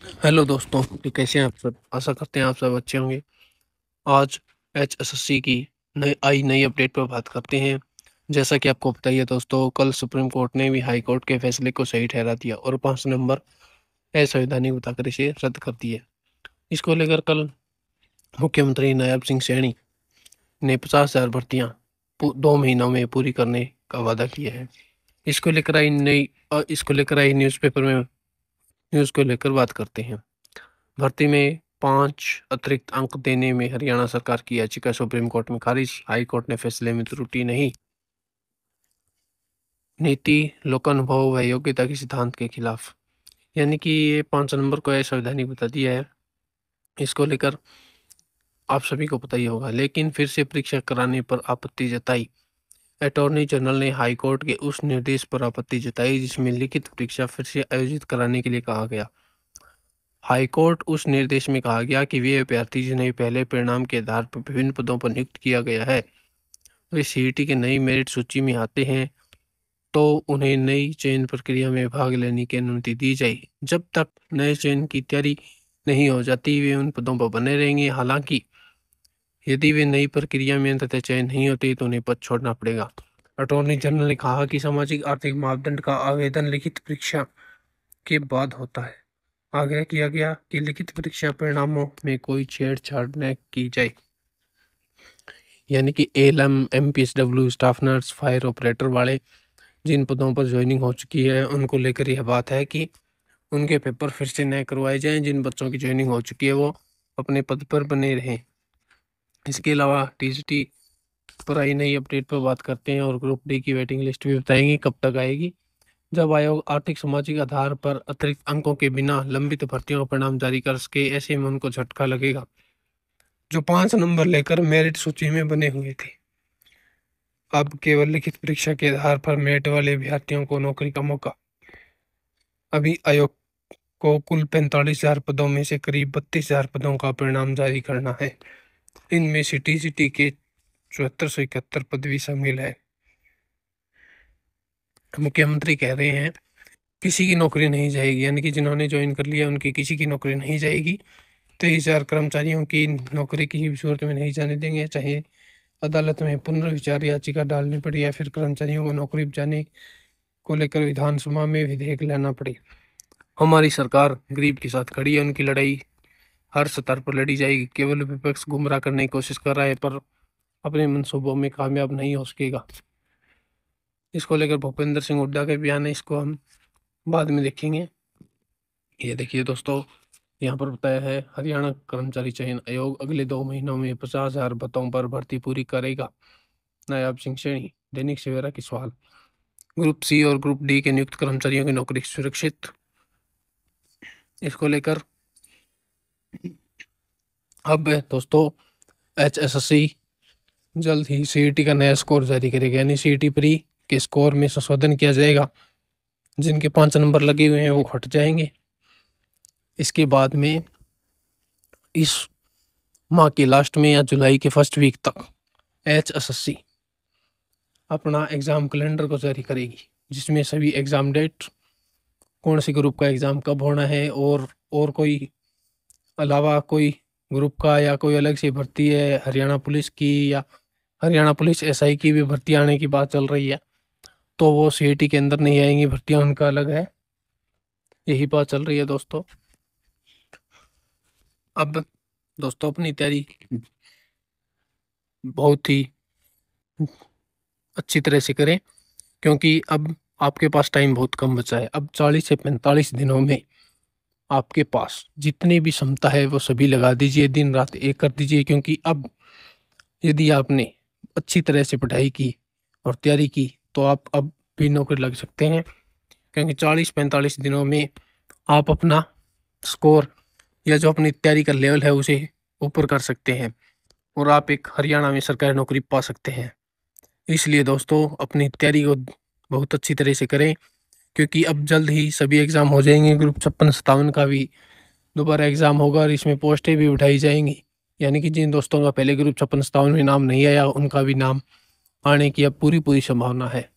Hello दोस्तों, तो कैसे हैं आप सब। आशा करते हैं आप सब अच्छे होंगे। आज एचएसएससी की नई अपडेट पर बात करते हैं। जैसा कि आपको पता ही है दोस्तों, कल सुप्रीम कोर्ट ने भी हाई कोर्ट के फैसले को सही ठहरा दिया और 5 नंबर असंवैधानिक बताकर इसे रद्द कर दिए। इसको लेकर कल मुख्यमंत्री नायब सिंह सैनी ने 50,000 भर्तियां 2 महीनों में पूरी करने का वादा किया है। इसको लेकर आई न्यूज़पेपर में न्यूज़ को लेकर बात करते हैं। भर्ती में 5 अतिरिक्त अंक देने में हरियाणा सरकार की याचिका सुप्रीम कोर्ट में खारिज। हाई कोर्ट ने फैसले में त्रुटि नहीं, नीति, लोकानुभव व योग्यता के सिद्धांत के खिलाफ। यानी कि ये 5 नंबर को असंवैधानिक बता दिया है। इसको लेकर आप सभी को पता ही होगा, लेकिन फिर से परीक्षा कराने पर आपत्ति जताई। अटॉर्नी जनरल ने हाई कोर्ट के उस निर्देश पर आपत्ति जताई जिसमें लिखित परीक्षा फिर से आयोजित कराने के लिए कहा गया। हाईकोर्ट उस निर्देश में कहा गया कि वे अभ्यर्थी जिन्हें पहले परिणाम के आधार पर विभिन्न पदों पर नियुक्त किया गया है, वे सीईटी के नई मेरिट सूची में आते हैं तो उन्हें नई चयन प्रक्रिया में भाग लेने की अनुमति दी जाए। जब तक नए चयन की तैयारी नहीं हो जाती, वे उन पदों पर बने रहेंगे। हालांकि यदि वे नई प्रक्रिया में अंततः चयन नहीं होते तो उन्हें पद छोड़ना पड़ेगा। अटॉर्नी जनरल ने कहा कि सामाजिक आर्थिक मापदंड का आवेदन लिखित परीक्षा के बाद होता है। आग्रह किया गया कि लिखित परीक्षा परिणामों में कोई छेड़छाड़ न की जाए। यानी कि ALM, MPSW, staff nurse, fire operator वाले जिन पदों पर ज्वाइनिंग हो चुकी है उनको लेकर यह बात है कि उनके पेपर फिर से नए करवाए जाएं। जिन बच्चों की ज्वाइनिंग हो चुकी है वो अपने पद पर बने रहें। इसके अलावा टीजीटी पर आई नई अपडेट पर बात करते हैं और ग्रुप डी की वेटिंग लिस्ट भी बताएंगे कब तक आएगी। जब आयोग आर्थिक सामाजिक आधार पर अतिरिक्त अंकों के बिना लंबित भर्तियों का परिणाम जारी कर सके, ऐसे में उनको झटका लगेगा जो 5 नंबर लेकर मेरिट सूची में बने हुए थे। अब केवल लिखित परीक्षा के आधार पर मेरिट वाले अभ्यर्थियों को नौकरी का मौका। अभी आयोग को कुल 45,000 पदों में से करीब 32,000 पदों का परिणाम जारी करना है। इनमें से टीजीटी के 7471 पद भी शामिल है। मुख्यमंत्री कह रहे हैं किसी की नौकरी नहीं जाएगी, यानी कि जिन्होंने ज्वाइन कर लिया उनकी किसी की नौकरी नहीं जाएगी। 23,000 कर्मचारियों की नौकरी की सूरत में नहीं जाने देंगे, चाहे अदालत में पुनर्विचार याचिका डालनी पड़ी या फिर कर्मचारियों को नौकरी बचाने को लेकर विधानसभा में विधेयक लाना पड़े। हमारी सरकार गरीब के साथ खड़ी है, उनकी लड़ाई हर स्तर पर लड़ी जाएगी। केवल विपक्ष गुमराह करने की कोशिश कर रहा है पर अपने मंसूबों में कामयाब नहीं हो सकेगा। इसको लेकर भूपेंद्र सिंह हुड्डा के बयान है, इसको हम बाद में देखेंगे। ये देखिए दोस्तों, यहाँ पर बताया है हरियाणा कर्मचारी चयन आयोग अगले 2 महीनों में 50,000 पदों पर भर्ती पूरी करेगा। नायब सिंह सैनी, दैनिक सवेरा की सवाल। ग्रुप सी और ग्रुप डी के नियुक्त कर्मचारियों की नौकरी सुरक्षित। इसको लेकर अब दोस्तों एचएसएससी जल्द ही सीईटी का नया स्कोर जारी करेगा, यानी सीईटी प्री के स्कोर में संशोधन किया जाएगा। जिनके 5 नंबर लगे हुए हैं वो हट जाएंगे। इसके बाद में इस माह के लास्ट में या जुलाई के फर्स्ट वीक तक एचएसएससी अपना एग्ज़ाम कैलेंडर को जारी करेगी, जिसमें सभी एग्ज़ाम डेट, कौन से ग्रुप का एग्ज़ाम कब होना है और कोई अलावा कोई ग्रुप का या कोई अलग से भर्ती है हरियाणा पुलिस की या हरियाणा पुलिस एसआई की भी भर्ती आने की बात चल रही है, तो वो सीईटी के अंदर नहीं आएंगी, भर्तियां उनका अलग है। यही बात चल रही है दोस्तों। अब दोस्तों अपनी तैयारी बहुत ही अच्छी तरह से करें, क्योंकि अब आपके पास टाइम बहुत कम बचा है। अब 40 से 45 दिनों में आपके पास जितनी भी क्षमता है वो सभी लगा दीजिए, दिन रात एक कर दीजिए। क्योंकि अब यदि आपने अच्छी तरह से पढ़ाई की और तैयारी की तो आप अब भी नौकरी लग सकते हैं। क्योंकि 40-45 दिनों में आप अपना स्कोर या जो अपनी तैयारी का लेवल है उसे ऊपर कर सकते हैं और आप एक हरियाणा में सरकारी नौकरी पा सकते हैं। इसलिए दोस्तों अपनी तैयारी को बहुत अच्छी तरह से करें, क्योंकि अब जल्द ही सभी एग्ज़ाम हो जाएंगे। ग्रुप 56-57 का भी दोबारा एग्ज़ाम होगा और इसमें पोस्टें भी उठाई जाएंगी। यानी कि जिन दोस्तों का पहले ग्रुप 56-57 में नाम नहीं आया उनका भी नाम आने की अब पूरी पूरी संभावना है।